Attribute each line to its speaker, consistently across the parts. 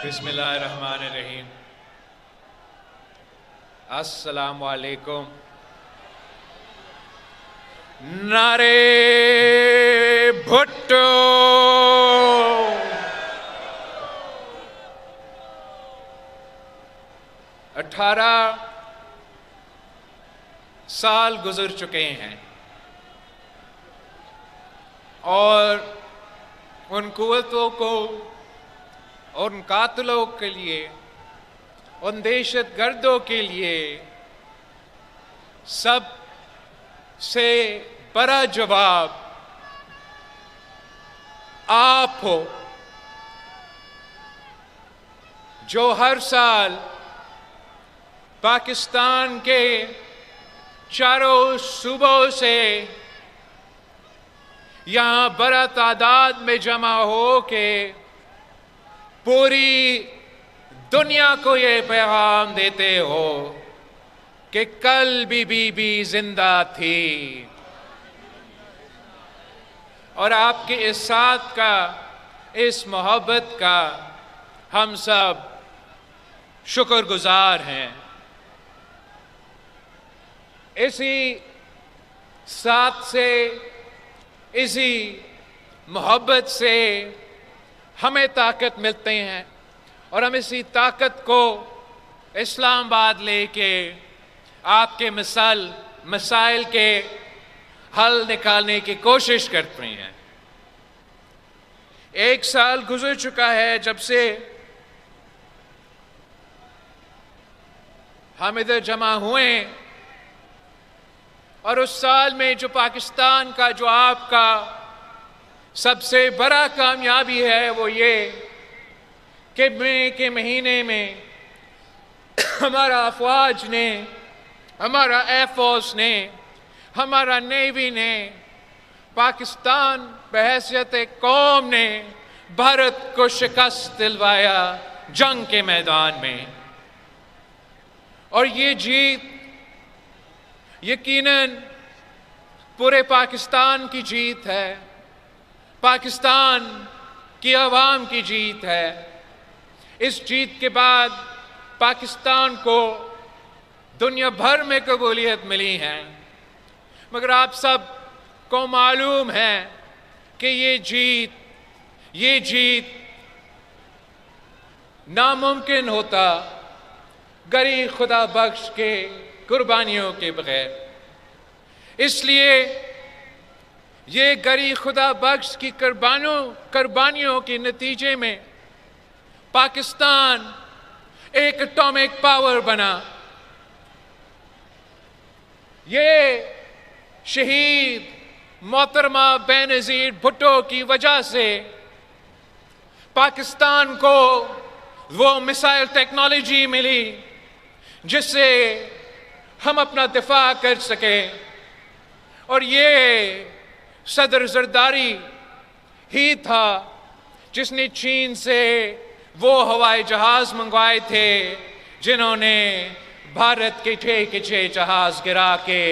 Speaker 1: بسم اللہ الرحمن الرحیم۔ السلام علیکم۔ نعرے بھٹو، 18 سال گزر چکے ہیں اور ان قوتوں کو، ان قاتلوں کے لیے، ان دہشت گردوں کے لیے سب سے بڑا جواب آپ ہو، جو ہر سال پاکستان کے چاروں صوبوں سے یہاں بڑا تعداد میں جمع ہو کے پوری دنیا کو یہ پیغام دیتے ہو کہ کل بھی بی بی زندہ تھی، اور آپ کے اس ساتھ کا، اس محبت کا ہم سب شکر گزار ہیں۔ اسی ساتھ سے، اسی محبت سے ہمیں طاقت ملتے ہیں، اور ہم اسی طاقت کو اسلام آباد لے کے آپ کے مسائل کے حل نکالنے کی کوشش کرتے ہیں۔ 1 سال گزر چکا ہے جب سے ہم ادھر جمع ہوئے، اور اس سال میں جو پاکستان کا، جو آپ کا سب سے بڑا کامیابی ہے وہ یہ کہ مئی کے مہینے میں ہمارا افواج نے، ہمارا ایئر فورس نے، ہمارا نیوی نے، پاکستان بحیثیت قوم نے بھارت کو شکست دلوایا جنگ کے میدان میں، اور یہ جیت یقیناً پورے پاکستان کی جیت ہے، پاکستان کی عوام کی جیت ہے۔ اس جیت کے بعد پاکستان کو دنیا بھر میں قبولیت ملی ہے، مگر آپ سب کو معلوم ہے کہ یہ جیت ناممکن ہوتا غریب خدا بخش کے قربانیوں کے بغیر۔ اس لیے یہ غریب خدا بخش کی قربانیوں کے نتیجے میں پاکستان ایک اٹامک پاور بنا۔ یہ شہید محترمہ بینظیر بھٹو کی وجہ سے پاکستان کو وہ میزائل ٹیکنالوجی ملی جس سے ہم اپنا دفاع کر سکیں، اور یہ صدر زرداری ہی تھا جس نے چین سے وہ ہوائی جہاز منگوائے تھے جنہوں نے بھارت کے 6 جہاز گرا کے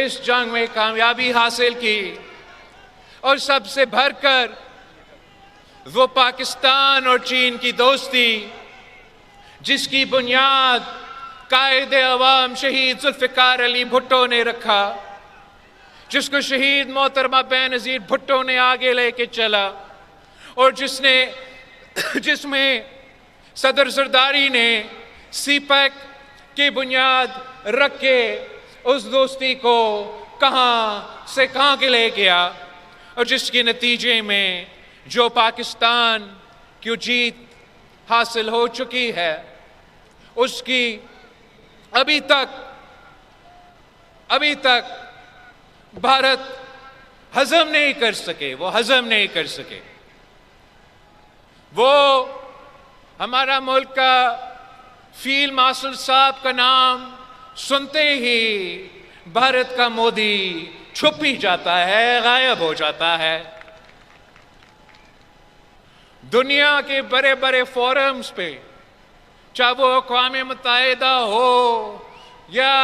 Speaker 1: اس جنگ میں کامیابی حاصل کی، اور سب سے بڑھ کر وہ پاکستان اور چین کی دوستی جس کی بنیاد قائد عوام شہید ذوالفقار علی بھٹو نے رکھا، جس کو شہید محترمہ بینظیر بھٹو نے آگے لے کے چلا، اور جس میں صدر زرداری نے سی پیک کی بنیاد رکھ کے اس دوستی کو کہاں سے کہاں کے لے گیا، اور جس کے نتیجے میں جو پاکستان کی جیت حاصل ہو چکی ہے اس کی ابھی تک بھارت ہضم نہیں کر سکے، وہ ہمارا ملک کا فیلڈ مارشل صاحب کا نام سنتے ہی بھارت کا مودی چھپ ہی جاتا ہے، غائب ہو جاتا ہے۔ دنیا کے بڑے بڑے فورمز پہ، چاہے وہ اقوام متحدہ ہو یا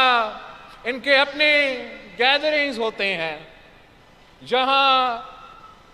Speaker 1: ان کے اپنے گیدرنگز ہوتے ہیں، جہاں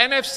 Speaker 1: NFC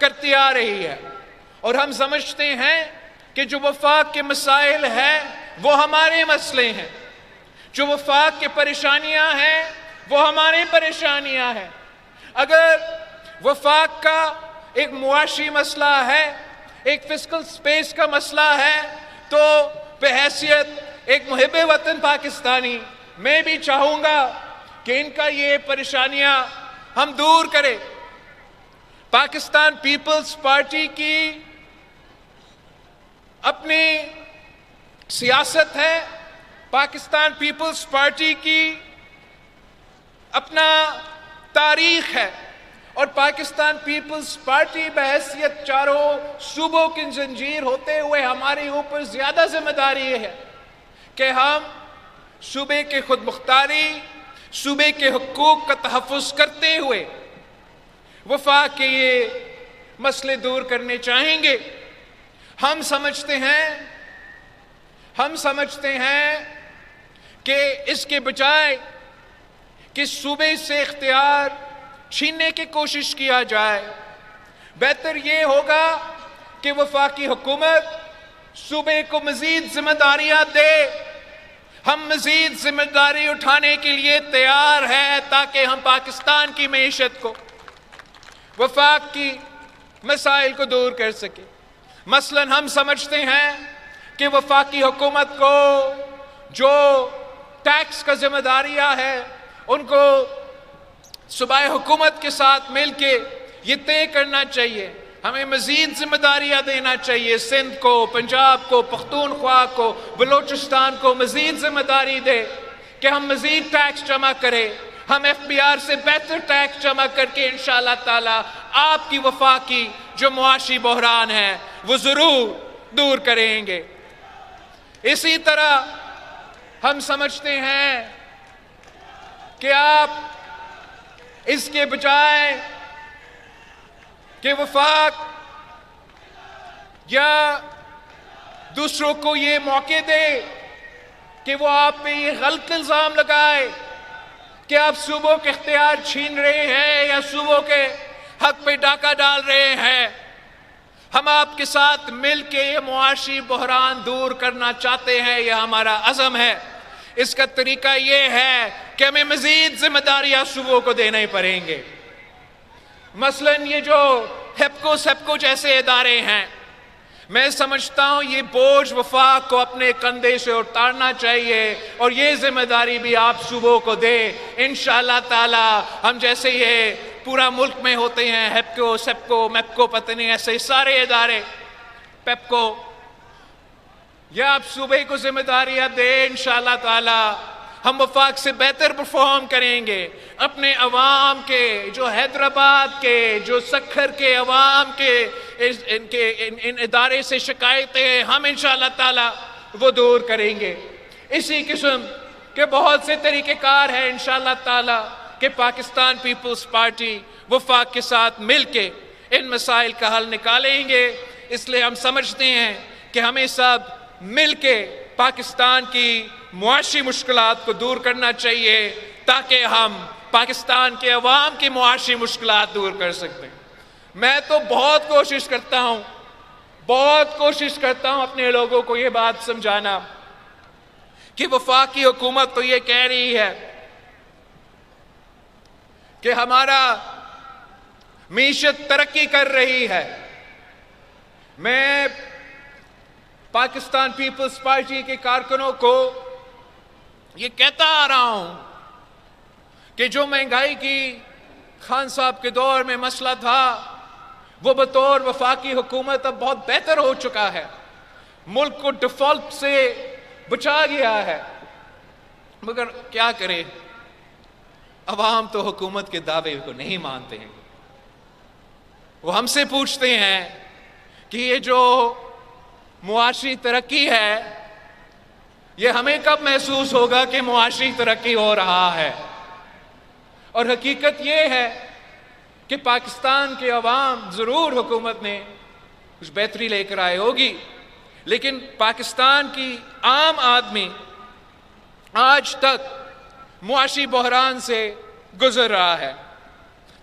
Speaker 1: کرتی آ رہی ہے، اور ہم سمجھتے ہیں کہ جو وفاق کے مسائل ہیں وہ ہمارے مسئلے ہیں، جو وفاق کے پریشانیاں ہیں وہ ہماری پریشانیاں ہیں۔ اگر وفاق کا ایک معاشی مسئلہ ہے، ایک فسکل سپیس کا مسئلہ ہے، تو بحیثیت ایک محب وطن پاکستانی میں بھی چاہوں گا کہ ان کا یہ پریشانیاں ہم دور کریں۔ پاکستان پیپلز پارٹی کی اپنی سیاست ہے، پاکستان پیپلز پارٹی کی اپنا تاریخ ہے، اور پاکستان پیپلز پارٹی بحیثیت چاروں صوبوں کی زنجیر ہوتے ہوئے ہمارے اوپر زیادہ ذمہ داری ہے کہ ہم صوبے کے خود مختاری، صوبے کے حقوق کا تحفظ کرتے ہوئے وفاق کے یہ مسئلے دور کرنے چاہیں گے۔ ہم سمجھتے ہیں کہ اس کے بجائے کہ صوبے سے اختیار چھیننے کی کوشش کیا جائے، بہتر یہ ہوگا کہ وفاقی حکومت صوبے کو مزید ذمہ داریاں دے۔ ہم مزید ذمہ داری اٹھانے کے لیے تیار ہیں تاکہ ہم پاکستان کی معیشت کو، وفاق کی مسائل کو دور کر سکیں۔ مثلا ہم سمجھتے ہیں کہ وفاقی حکومت کو جو ٹیکس کا ذمہ داریاں ہے ان کو صوبائی حکومت کے ساتھ مل کے یہ طے کرنا چاہیے، ہمیں مزید ذمہ داریاں دینا چاہیے، سندھ کو، پنجاب کو، پختونخوا کو، بلوچستان کو مزید ذمہ داری دے کہ ہم مزید ٹیکس جمع کریں، ہم ایف بی آر سے بہتر ٹیکس جمع کر کے انشاءاللہ تعالی آپ کی وفاقی جو معاشی بحران ہے وہ ضرور دور کریں گے۔ اسی طرح ہم سمجھتے ہیں کہ آپ اس کے بجائے کہ وفاق یا دوسروں کو یہ موقع دے کہ وہ آپ پہ یہ غلط الزام لگائے کہ آپ صوبوں کے اختیار چھین رہے ہیں یا صوبوں کے حق پہ ڈاکہ ڈال رہے ہیں، ہم آپ کے ساتھ مل کے یہ معاشی بحران دور کرنا چاہتے ہیں، یہ ہمارا عزم ہے۔ اس کا طریقہ یہ ہے کہ ہمیں مزید ذمہ داریاں صوبوں کو دینے پڑیں گے۔ مثلا یہ جو ہیپکو جیسے ادارے ہیں، میں سمجھتا ہوں یہ بوجھ وفاق کو اپنے کندھے سے اتارنا چاہیے، اور یہ ذمہ داری بھی آپ صوبوں کو دے۔ انشاءاللہ تعالی ہم جیسے یہ پورا ملک میں ہوتے ہیں، ہیپکو، سیپکو، میپکو، پتہ نہیں ایسے سارے ادارے، پیپکو، یا آپ صوبے کو ذمہ داریاں دیں، انشاءاللہ تعالی ہم وفاق سے بہتر پرفارم کریں گے۔ اپنے عوام کے، جو حیدرآباد کے، جو سکھر کے عوام کے ان ادارے سے شکایتیں ہیں، ہم انشاءاللہ تعالی وہ دور کریں گے۔ اسی قسم کے بہت سے طریقہ کار ہیں انشاءاللہ تعالی کہ پاکستان پیپلز پارٹی وفاق کے ساتھ مل کے ان مسائل کا حل نکالیں گے۔ اس لیے ہم سمجھتے ہیں کہ ہمیں سب مل کے پاکستان کی معاشی مشکلات کو دور کرنا چاہیے تاکہ ہم پاکستان کے عوام کی معاشی مشکلات دور کر سکتے ہیں۔ میں تو بہت کوشش کرتا ہوں اپنے لوگوں کو یہ بات سمجھانا کہ وفاقی حکومت تو یہ کہہ رہی ہے کہ ہمارا معیشت ترقی کر رہی ہے۔ میں پاکستان پیپلز پارٹی کے کارکنوں کو یہ کہتا آ رہا ہوں کہ جو مہنگائی کی خان صاحب کے دور میں مسئلہ تھا وہ بطور وفاقی حکومت اب بہت بہتر ہو چکا ہے، ملک کو ڈیفالٹ سے بچا گیا ہے۔ مگر کیا کرے، عوام تو حکومت کے دعوے کو نہیں مانتے ہیں۔ وہ ہم سے پوچھتے ہیں کہ یہ جو معاشی ترقی ہے یہ ہمیں کب محسوس ہوگا کہ معاشی ترقی ہو رہا ہے؟ اور حقیقت یہ ہے کہ پاکستان کے عوام ضرور حکومت نے کچھ بہتری لے کر آئے ہوگی، لیکن پاکستان کی عام آدمی آج تک معاشی بحران سے گزر رہا ہے۔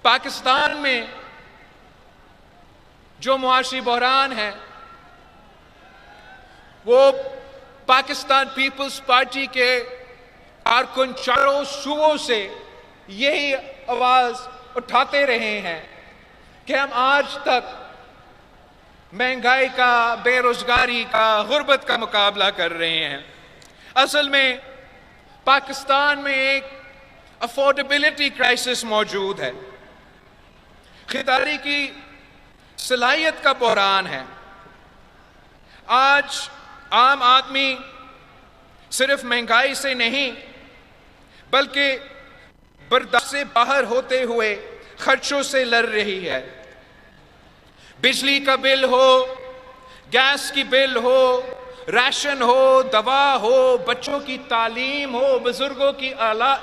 Speaker 1: پاکستان میں جو معاشی بحران ہے وہ پاکستان پیپلز پارٹی کے کارکن چاروں صوبوں سے یہی آواز اٹھاتے رہے ہیں کہ ہم آج تک مہنگائی کا، بے روزگاری کا، غربت کا مقابلہ کر رہے ہیں۔ اصل میں پاکستان میں ایک افورڈیبلٹی کرائسس موجود ہے، خریداری کی صلاحیت کا بحران ہے۔ آج عام آدمی صرف مہنگائی سے نہیں بلکہ برداشت سے باہر ہوتے ہوئے خرچوں سے لڑ رہی ہے۔ بجلی کا بل ہو، گیس کی بل ہو، راشن ہو، دوا ہو، بچوں کی تعلیم ہو، بزرگوں کی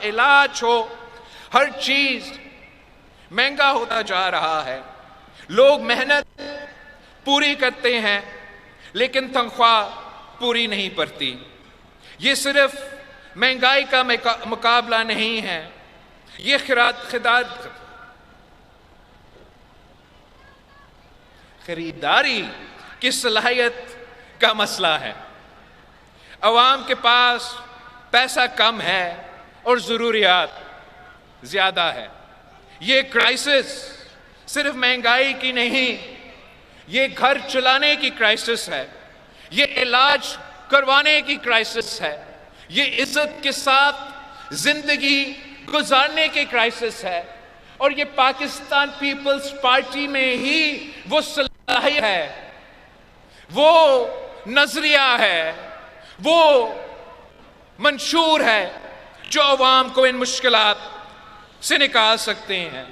Speaker 1: علاج ہو، ہر چیز مہنگا ہوتا جا رہا ہے۔ لوگ محنت پوری کرتے ہیں لیکن تنخواہ پوری نہیں پڑتی۔ یہ صرف مہنگائی کا مقابلہ نہیں ہے، یہ خریداری کی صلاحیت کا مسئلہ ہے۔ عوام کے پاس پیسہ کم ہے اور ضروریات زیادہ ہے۔ یہ کرائسس صرف مہنگائی کی نہیں، یہ گھر چلانے کی کرائسس ہے، یہ علاج کروانے کی کرائسس ہے، یہ عزت کے ساتھ زندگی گزارنے کی کرائسس ہے، اور یہ پاکستان پیپلز پارٹی میں ہی وہ صلاحیت ہے، وہ نظریہ ہے، وہ منشور ہے جو عوام کو ان مشکلات سے نکال سکتے ہیں۔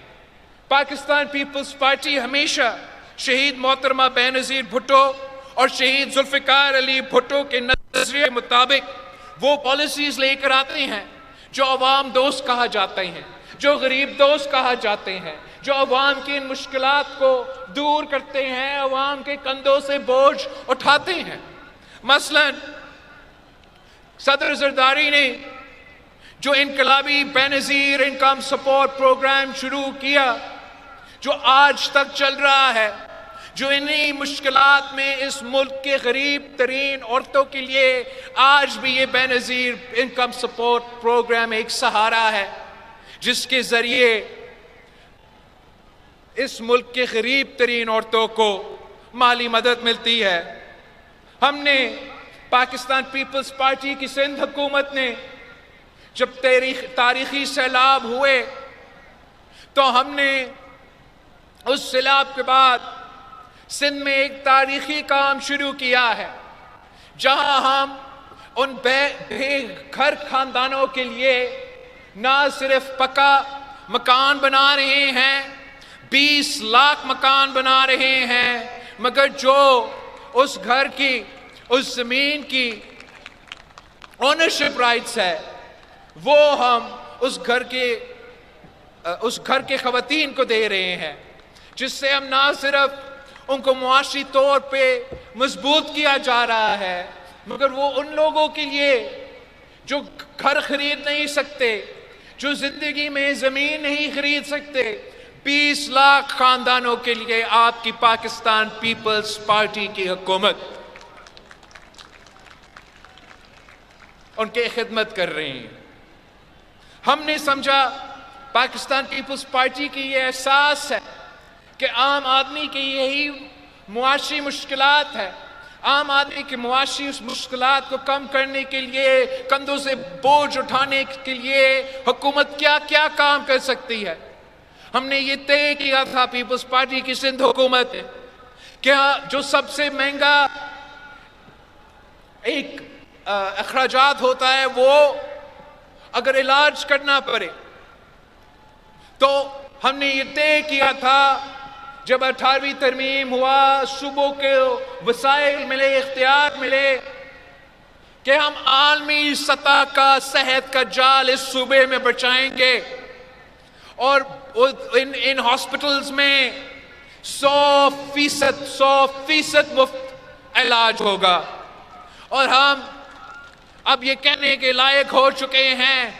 Speaker 1: پاکستان پیپلز پارٹی ہمیشہ شہید محترمہ بینظیر بھٹو اور شہید ذوالفقار علی بھٹو کے نظریے کے مطابق وہ پالیسیز لے کر آتے ہیں جو عوام دوست کہا جاتے ہیں، جو غریب دوست کہا جاتے ہیں، جو عوام کی ان مشکلات کو دور کرتے ہیں، عوام کے کندھوں سے بوجھ اٹھاتے ہیں۔ مثلا صدر زرداری نے جو انقلابی بینظیر انکم سپورٹ پروگرام شروع کیا، جو آج تک چل رہا ہے، جو انہی مشکلات میں اس ملک کے غریب ترین عورتوں کے لیے آج بھی یہ بینظیر انکم سپورٹ پروگرام ایک سہارا ہے، جس کے ذریعے اس ملک کے غریب ترین عورتوں کو مالی مدد ملتی ہے۔ ہم نے پاکستان پیپلز پارٹی کی سندھ حکومت نے جب تاریخی سیلاب ہوئے تو ہم نے اس سیلاب کے بعد سندھ میں ایک تاریخی کام شروع کیا ہے، جہاں ہم ان بے گھر خاندانوں کے لیے نہ صرف پکا مکان بنا رہے ہیں، 20 لاکھ مکان بنا رہے ہیں، مگر جو اس گھر کی، اس زمین کی اونرشپ رائٹس ہے وہ ہم اس گھر کے خواتین کو دے رہے ہیں، جس سے ہم نہ صرف ان کو معاشی طور پہ مضبوط کیا جا رہا ہے، مگر وہ ان لوگوں کے لیے جو گھر خرید نہیں سکتے، جو زندگی میں زمین نہیں خرید سکتے، 20 لاکھ خاندانوں کے لیے آپ کی پاکستان پیپلز پارٹی کی حکومت ان کی خدمت کر رہے ہیں۔ ہم نے سمجھا پاکستان پیپلز پارٹی کی یہ احساس ہے کہ عام آدمی کی یہی معاشی مشکلات ہے، عام آدمی کی معاشی مشکلات کو کم کرنے کے لیے، کندھوں سے بوجھ اٹھانے کے لیے حکومت کیا کیا کام کر سکتی ہے۔ ہم نے یہ طے کیا تھا پیپلز پارٹی کی سندھ حکومت نے کہ جو سب سے مہنگا ایک اخراجات ہوتا ہے، وہ اگر علاج کرنا پڑے تو ہم نے یہ طے کیا تھا جب 18ویں ترمیم ہوا، صوبوں کے وسائل ملے، اختیار ملے، کہ ہم عالمی سطح کا صحت کا جال اس صوبے میں بچائیں گے اور ان ہاسپٹلز میں 100% مفت علاج ہوگا۔ اور ہم اب یہ کہنے کے لائق ہو چکے ہیں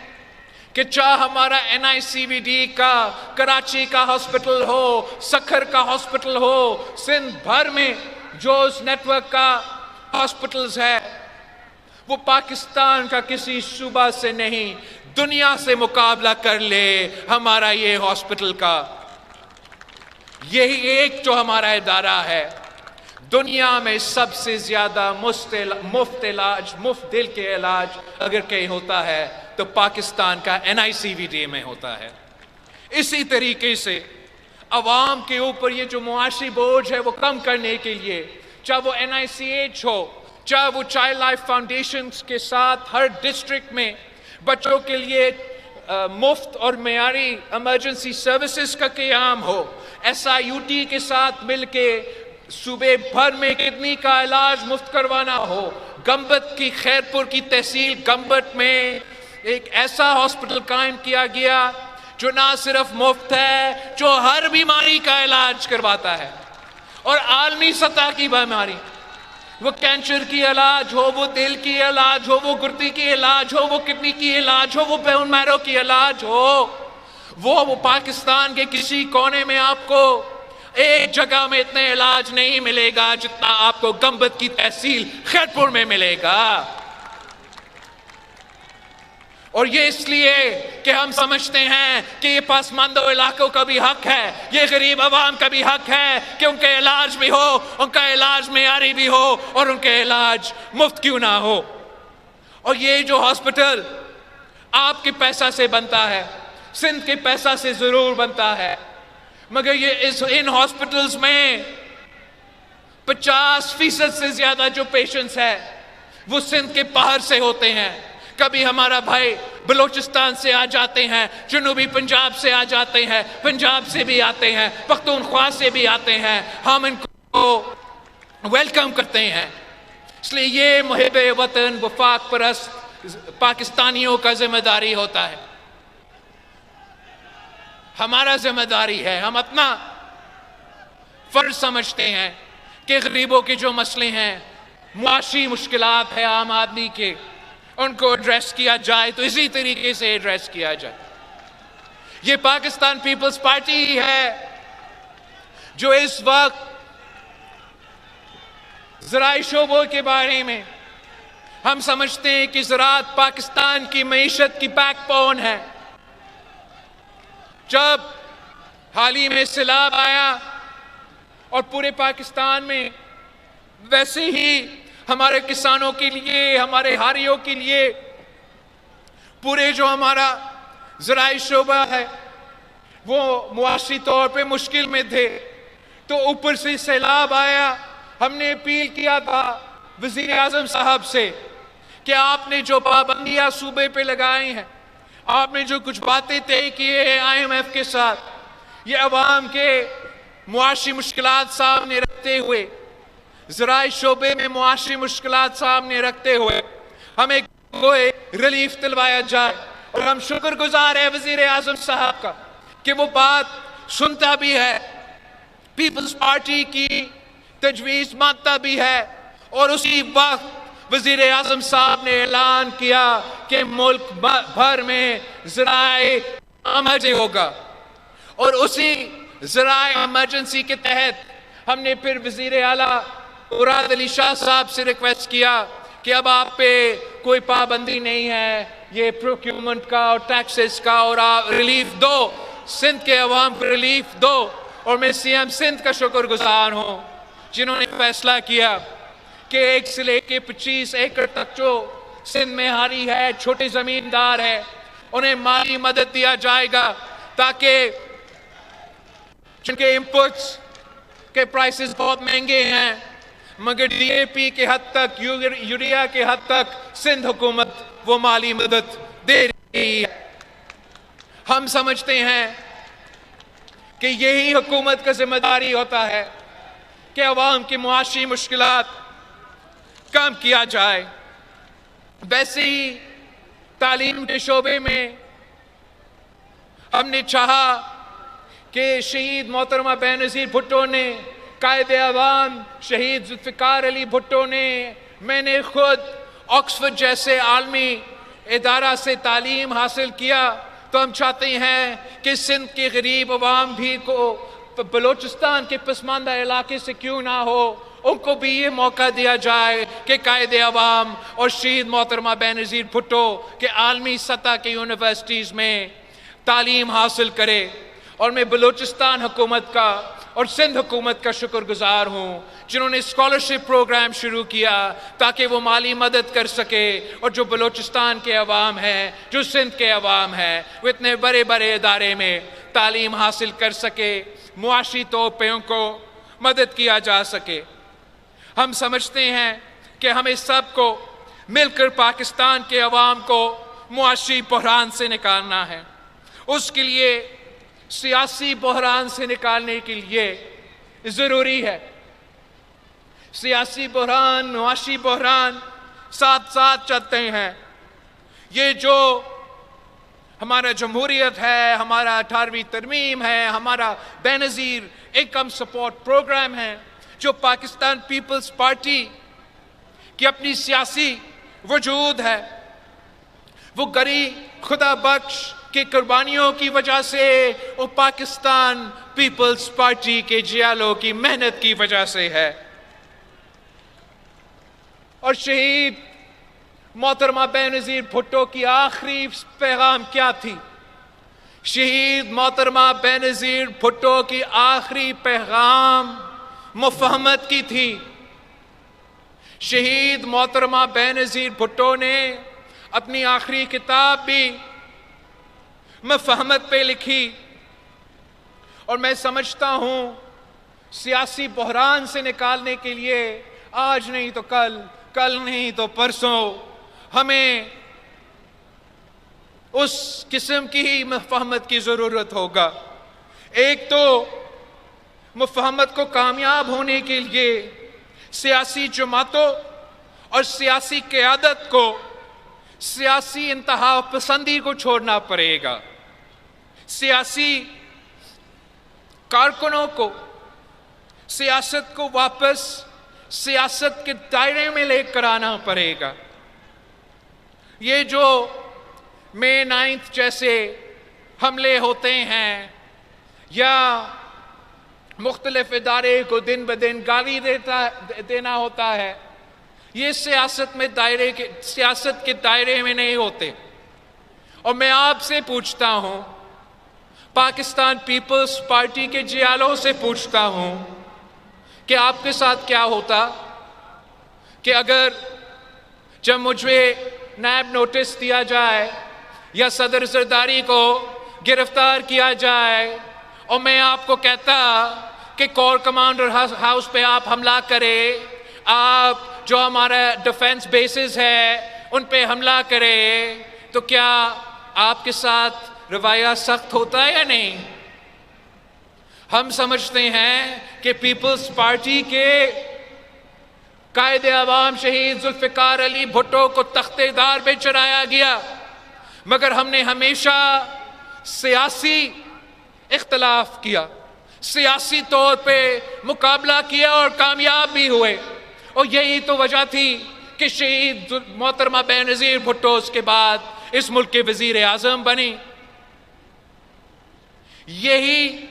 Speaker 1: کہ چاہے ہمارا NICVD کا کراچی کا ہاسپٹل ہو، سکھر کا ہاسپٹل ہو، سندھ بھر میں جو اس نیٹ ورک کا ہاسپٹلز ہے وہ پاکستان کا کسی صوبہ سے نہیں، دنیا سے مقابلہ کر لے ہمارا یہ ہاسپٹل کا. یہی ایک جو ہمارا ادارہ ہے دنیا میں سب سے زیادہ مفت علاج، مفت دل کے علاج اگر کہیں ہوتا ہے تو پاکستان کا NICVD میں ہوتا ہے. اسی طریقے سے عوام کے اوپر یہ جو معاشی بوجھ ہے وہ کم کرنے کے لیے، چاہے وہ NICH ہو، چاہے وہ چائلڈ لائف فاؤنڈیشنز کے ساتھ ہر ڈسٹرکٹ میں بچوں کے لیے مفت اور معیاری ایمرجنسی سروسز کا قیام ہو، SIUT کے ساتھ مل کے صوبے بھر میں کڈنی کا علاج مفت کروانا ہو، گمبت کی خیرپور کی تحصیل گمبت میں ایک ایسا ہاسپٹل قائم کیا گیا جو نہ صرف مفت ہے، جو ہر بیماری کا علاج کرواتا ہے، اور عالمی سطح کی بیماری، وہ کینسر کی علاج ہو، وہ دل کی علاج ہو، وہ گردے کی علاج ہو، وہ کڈنی کی علاج ہو، وہ بون میرو کی علاج ہو، وہ پاکستان کے کسی کونے میں آپ کو ایک جگہ میں اتنے علاج نہیں ملے گا جتنا آپ کو گمبت کی تحصیل خیرپور میں ملے گا. اور یہ اس لیے کہ ہم سمجھتے ہیں کہ یہ پسماندہ علاقوں کا بھی حق ہے، یہ غریب عوام کا بھی حق ہے کہ ان کا علاج بھی ہو، ان کا علاج معیاری بھی ہو، اور ان کا علاج مفت کیوں نہ ہو. اور یہ جو ہاسپٹل آپ کے پیسہ سے بنتا ہے، سندھ کے پیسہ سے ضرور بنتا ہے، مگر یہ ان ہاسپٹلز میں 50% سے زیادہ جو پیشنٹس ہیں وہ سندھ کے باہر سے ہوتے ہیں. کبھی ہمارا بھائی بلوچستان سے آ جاتے ہیں، جنوبی پنجاب سے آ جاتے ہیں، پنجاب سے بھی آتے ہیں، پختونخوا سے بھی آتے ہیں. ہم ان کو ویلکم کرتے ہیں. اس لیے یہ محب وطن وفاق پرست پاکستانیوں کا ذمہ داری ہوتا ہے، ہمارا ذمہ داری ہے. ہم اپنا فرض سمجھتے ہیں کہ غریبوں کے جو مسئلے ہیں، معاشی مشکلات ہیں عام آدمی کے، ان کو ایڈریس کیا جائے تو اسی طریقے سے ایڈریس کیا جائے. یہ پاکستان پیپلز پارٹی ہے جو اس وقت زرعی شعبوں کے بارے میں ہم سمجھتے ہیں کہ زراعت پاکستان کی معیشت کی بیک بون ہے. جب حال ہی میں سیلاب آیا اور پورے پاکستان میں، ویسے ہی ہمارے کسانوں کے لیے، ہمارے ہاریوں کے لیے، پورے جو ہمارا زرعی شعبہ ہے وہ معاشی طور پہ مشکل میں تھے. تو اوپر سے سیلاب آیا. ہم نے اپیل کیا تھا وزیر اعظم صاحب سے کہ آپ نے جو پابندیاں صوبے پہ لگائی ہیں، آپ نے جو کچھ باتیں طے کیے ہیں IMF کے ساتھ، یہ عوام کے معاشی مشکلات سامنے رکھتے ہوئے، زراعی شعبے میں معاشی مشکلات سامنے رکھتے ہوئے ہمیں کوئی ریلیف دلوایا جائے. اور ہم شکر گزار ہیں وزیر اعظم صاحب کا کہ وہ بات سنتا بھی ہے، پیپلز پارٹی کی تجویز مانتا بھی ہے. اور اسی وقت وزیر اعظم صاحب نے اعلان کیا کہ ملک بھر میں زرعی ایمرجنسی ہوگا. اور اسی زرعی ایمرجنسی کے تحت ہم نے پھر وزیر اعلیٰ مراد علی شاہ صاحب سے ریکویسٹ کیا کہ اب آپ پہ کوئی پابندی نہیں ہے، یہ پروکیورمنٹ کا اور ٹیکسز کا، اور آپ ریلیف دو، سندھ کے عوام کو ریلیف دو. اور میں CM سندھ کا شکر گزار ہوں جنہوں نے فیصلہ کیا کہ 1 سے لے کے 25 ایکڑ تک جو سندھ میں ہاری ہے، چھوٹے زمیندار ہیں، انہیں مالی مدد دیا جائے گا تاکہ جن کے انپٹس کے پرائسز بہت مہنگے ہیں مگر DAP کے حد تک، یوریا کے حد تک سندھ حکومت وہ مالی مدد دے رہی ہے. ہم سمجھتے ہیں کہ یہی حکومت کا ذمہ داری ہوتا ہے کہ عوام کی معاشی مشکلات کم کیا جائے. ویسے ہی تعلیم کے شعبے میں ہم نے چاہا کہ شہید محترمہ بینظیر بھٹو نے، قائد عوام شہید ذوالفقار علی بھٹو نے، میں نے خود آکسفورڈ جیسے عالمی ادارہ سے تعلیم حاصل کیا تو ہم چاہتے ہیں کہ سندھ کے غریب عوام بھی کو بلوچستان کے پسماندہ علاقے سے کیوں نہ ہو، ان کو بھی یہ موقع دیا جائے کہ قائد عوام اور شہید محترمہ بینظیر بھٹو کے عالمی سطح کے یونیورسٹیز میں تعلیم حاصل کرے۔ اور میں بلوچستان حکومت کا اور سندھ حکومت کا شکر گزار ہوں جنہوں نے اسکالرشپ پروگرام شروع کیا تاکہ وہ مالی مدد کر سکے، اور جو بلوچستان کے عوام ہیں، جو سندھ کے عوام ہیں، وہ اتنے بڑے بڑے ادارے میں تعلیم حاصل کر سکے، معاشی طور پہ ان کو مدد کیا جا سکے۔ ہم سمجھتے ہیں کہ ہمیں سب کو مل کر پاکستان کے عوام کو معاشی بحران سے نکالنا ہے۔ اس کے لیے سیاسی بحران سے نکالنے کے لیے ضروری ہے، سیاسی بحران، معاشی بحران ساتھ ساتھ چلتے ہیں۔ یہ جو ہمارا جمہوریت ہے، ہمارا 18ویں ترمیم ہے، ہمارا بینظیر انکم سپورٹ پروگرام ہے، جو پاکستان پیپلز پارٹی کی اپنی سیاسی وجود ہے، وہ غریب خدا بخش کی قربانیوں کی وجہ سے اور پاکستان پیپلز پارٹی کے جیالوں کی محنت کی وجہ سے ہے۔ اور شہید محترمہ بینظیر بھٹو کی آخری پیغام کیا تھی؟ شہید محترمہ بینظیر بھٹو کی آخری پیغام مفاہمت کی تھی۔ شہید محترمہ بینظیر بھٹو نے اپنی آخری کتاب بھی مفاہمت پہ لکھی، اور میں سمجھتا ہوں سیاسی بحران سے نکالنے کے لیے آج نہیں تو کل، کل نہیں تو پرسوں ہمیں اس قسم کی ہی مفاہمت کی ضرورت ہوگا۔ ایک تو مفاہمت کو کامیاب ہونے کے لیے سیاسی جماعتوں اور سیاسی قیادت کو سیاسی انتہا پسندی کو چھوڑنا پڑے گا، سیاسی کارکنوں کو سیاست کو واپس سیاست کے دائرے میں لے کر آنا پڑے گا۔ یہ جو مئی 9 جیسے حملے ہوتے ہیں یا مختلف ادارے کو دن بدن گالی دینا ہوتا ہے، یہ سیاست کے دائرے میں نہیں ہوتے۔ اور میں آپ سے پوچھتا ہوں، پاکستان پیپلز پارٹی کے جیالوں سے پوچھتا ہوں کہ آپ کے ساتھ کیا ہوتا کہ اگر جب مجھے نیب نوٹس دیا جائے یا صدر زرداری کو گرفتار کیا جائے اور میں آپ کو کہتا کہ کور کمانڈر ہاؤس پہ آپ حملہ کرے، آپ جو ہمارا ڈیفنس بیسز ہے ان پہ حملہ کرے، تو کیا آپ کے ساتھ رویہ سخت ہوتا ہے یا نہیں؟ ہم سمجھتے ہیں کہ پیپلز پارٹی کے قائد عوام شہید ذوالفقار علی بھٹو کو تخت دار پہ چڑھایا گیا، مگر ہم نے ہمیشہ سیاسی اختلاف کیا، سیاسی طور پہ مقابلہ کیا اور کامیاب بھی ہوئے۔ اور یہی تو وجہ تھی کہ شہید محترمہ بینظیر بھٹو اس کے بعد اس ملک کے وزیر اعظم بنی۔ یہی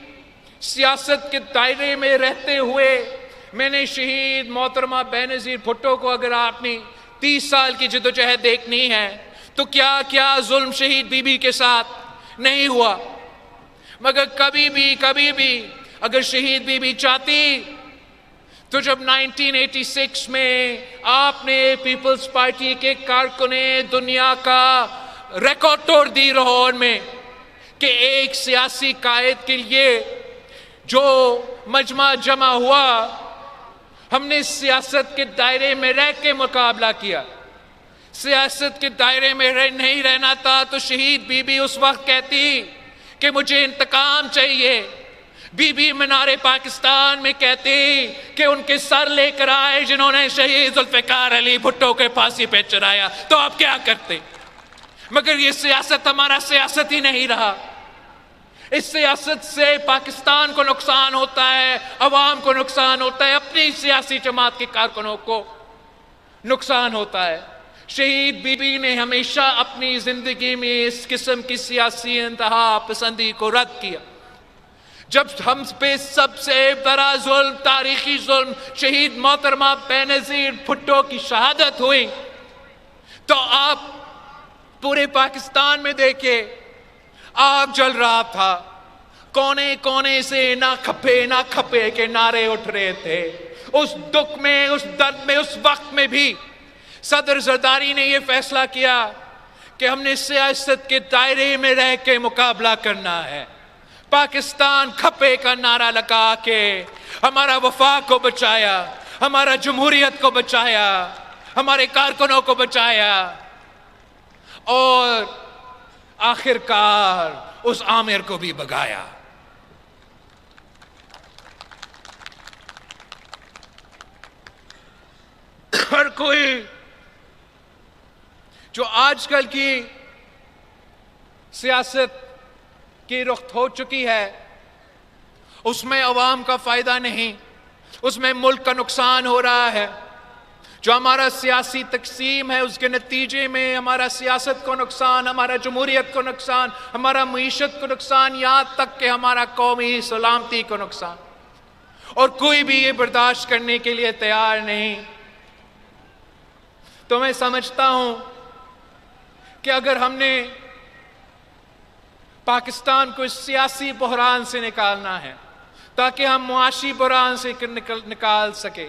Speaker 1: سیاست کے دائرے میں رہتے ہوئے میں نے شہید محترمہ بینظیر بھٹو کو، اگر آپ نے 30 سال کی جدوجہد دیکھنی ہے تو کیا کیا ظلم شہید بی بی کے ساتھ نہیں ہوا، مگر کبھی بھی اگر شہید بی بی چاہتی تو جب 1986 میں آپ نے پیپلز پارٹی کے کارکنوں دنیا کا ریکارڈ توڑ دی لاہور میں کہ ایک سیاسی قائد کے لیے جو مجمع جمع ہوا، ہم نے سیاست کے دائرے میں رہ کے مقابلہ کیا۔ سیاست کے دائرے میں نہیں رہنا تھا تو شہید بی بی اس وقت کہتی کہ مجھے انتقام چاہیے، بی بی مینار پاکستان میں کہتی کہ ان کے سر لے کر آئے جنہوں نے شہید ذوالفقار علی بھٹو کے پھانسی پہ چڑھایا، تو آپ کیا کرتے؟ مگر یہ سیاست ہمارا سیاست ہی نہیں رہا۔ اس سیاست سے پاکستان کو نقصان ہوتا ہے، عوام کو نقصان ہوتا ہے، اپنی سیاسی جماعت کے کارکنوں کو نقصان ہوتا ہے۔ شہید بی بی نے ہمیشہ اپنی زندگی میں اس قسم کی سیاسی انتہا پسندی کو رد کیا۔ جب ہم پہ سب سے بڑا ظلم، تاریخی ظلم، شہید محترمہ بے نظیر بھٹو کی شہادت ہوئی، تو آپ پورے پاکستان میں دیکھے آگ جل رہا تھا، کونے کونے سے نہ کھپے کے نعرے اٹھ رہے تھے۔ اس دکھ میں، اس درد میں، اس وقت میں بھی صدر زرداری نے یہ فیصلہ کیا کہ ہم نے سیاست کے دائرے میں رہ کے مقابلہ کرنا ہے۔ پاکستان کھپے کا نعرہ لگا کے ہمارا وفاق کو بچایا، ہمارا جمہوریت کو بچایا، ہمارے کارکنوں کو بچایا، اور آخرکار اس عامر کو بھی بھگایا۔ ہر کوئی جو آج کل کی سیاست کی رخ ہو چکی ہے، اس میں عوام کا فائدہ نہیں، اس میں ملک کا نقصان ہو رہا ہے۔ جو ہمارا سیاسی تقسیم ہے، اس کے نتیجے میں ہمارا سیاست کو نقصان، ہمارا جمہوریت کو نقصان، ہمارا معیشت کو نقصان، یہاں تک کہ ہمارا قومی سلامتی کو نقصان، اور کوئی بھی یہ برداشت کرنے کے لیے تیار نہیں۔ تو میں سمجھتا ہوں کہ اگر ہم نے پاکستان کو اس سیاسی بحران سے نکالنا ہے، تاکہ ہم معاشی بحران سے نکال سکیں،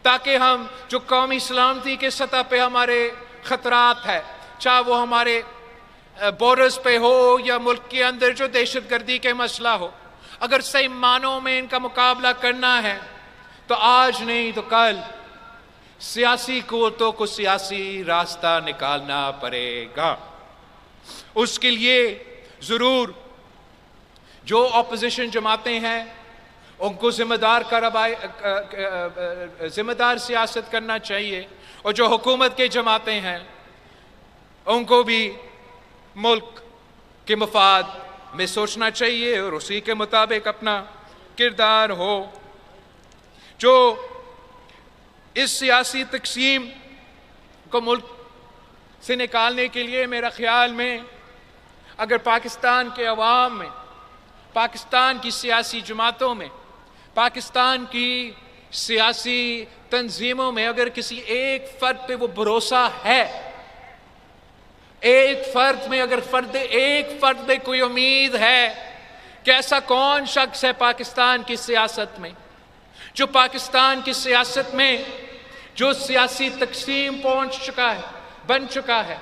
Speaker 1: تاکہ ہم جو قومی سلامتی کے سطح پہ ہمارے خطرات ہے، چاہے وہ ہمارے بورڈرز پہ ہو یا ملک کے اندر جو دہشت گردی کے مسئلہ ہو، اگر صحیح معنوں میں ان کا مقابلہ کرنا ہے تو آج نہیں تو کل سیاسی قوتوں کو سیاسی راستہ نکالنا پڑے گا۔ اس کے لیے ضرور جو اپوزیشن جماعتیں ہیں ان کو ذمہ دار سیاست کرنا چاہیے، اور جو حکومت کے جماعتیں ہیں ان کو بھی ملک کے مفاد میں سوچنا چاہیے اور اسی کے مطابق اپنا کردار ہو۔ جو اس سیاسی تقسیم کو ملک سے نکالنے کے لیے میرا خیال میں اگر پاکستان کے عوام میں، پاکستان کی سیاسی جماعتوں میں، پاکستان کی سیاسی تنظیموں میں اگر کسی ایک فرد پہ وہ بھروسہ ہے، ایک فرد میں اگر ایک فرد میں کوئی امید ہے کہ ایسا کون شخص ہے پاکستان کی سیاست میں جو پاکستان کی سیاست میں جو سیاسی تقسیم بن چکا ہے،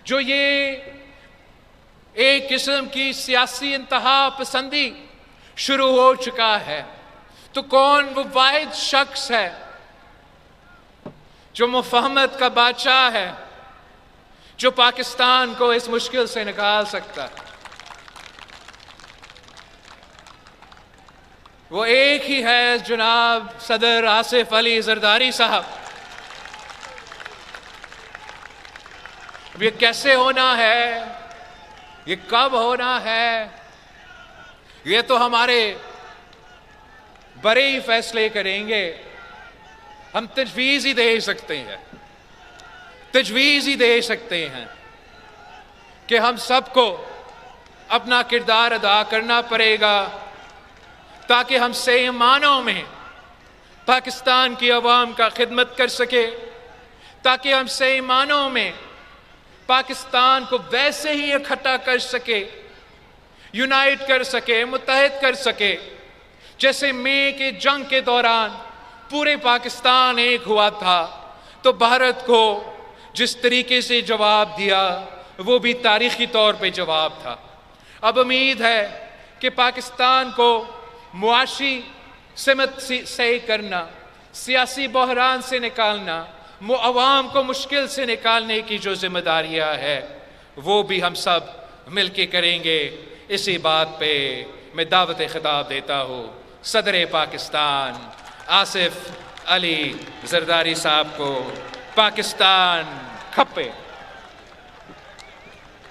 Speaker 1: جو یہ ایک قسم کی سیاسی انتہا پسندی شروع ہو چکا ہے، تو کون وہ واحد شخص ہے جو مفاہمت کا بادشاہ ہے، جو پاکستان کو اس مشکل سے نکال سکتا ہے؟ وہ ایک ہی ہے، جناب صدر آصف علی زرداری صاحب۔ اب یہ کیسے ہونا ہے، یہ کب ہونا ہے، یہ تو ہمارے بڑے ہی فیصلے کریں گے۔ ہم تجویز ہی دے سکتے ہیں کہ ہم سب کو اپنا کردار ادا کرنا پڑے گا تاکہ ہم صحیح معنوں میں پاکستان کی عوام کا خدمت کر سکے، تاکہ ہم صحیح معنوں میں پاکستان کو ویسے ہی اکٹھا کر سکے، یونائٹ کر سکے، متحد کر سکے، جیسے مئی کے جنگ کے دوران پورے پاکستان ایک ہوا تھا۔ تو بھارت کو جس طریقے سے جواب دیا وہ بھی تاریخی طور پہ جواب تھا۔ اب امید ہے کہ پاکستان کو معاشی سمت صحیح کرنا، سیاسی بحران سے نکالنا، عوام کو مشکل سے نکالنے کی جو ذمہ داریاں ہے وہ بھی ہم سب مل کے کریں گے۔ اسی بات پہ میں دعوت خطاب دیتا ہوں صدر پاکستان آصف علی زرداری صاحب کو۔ پاکستان کھپے۔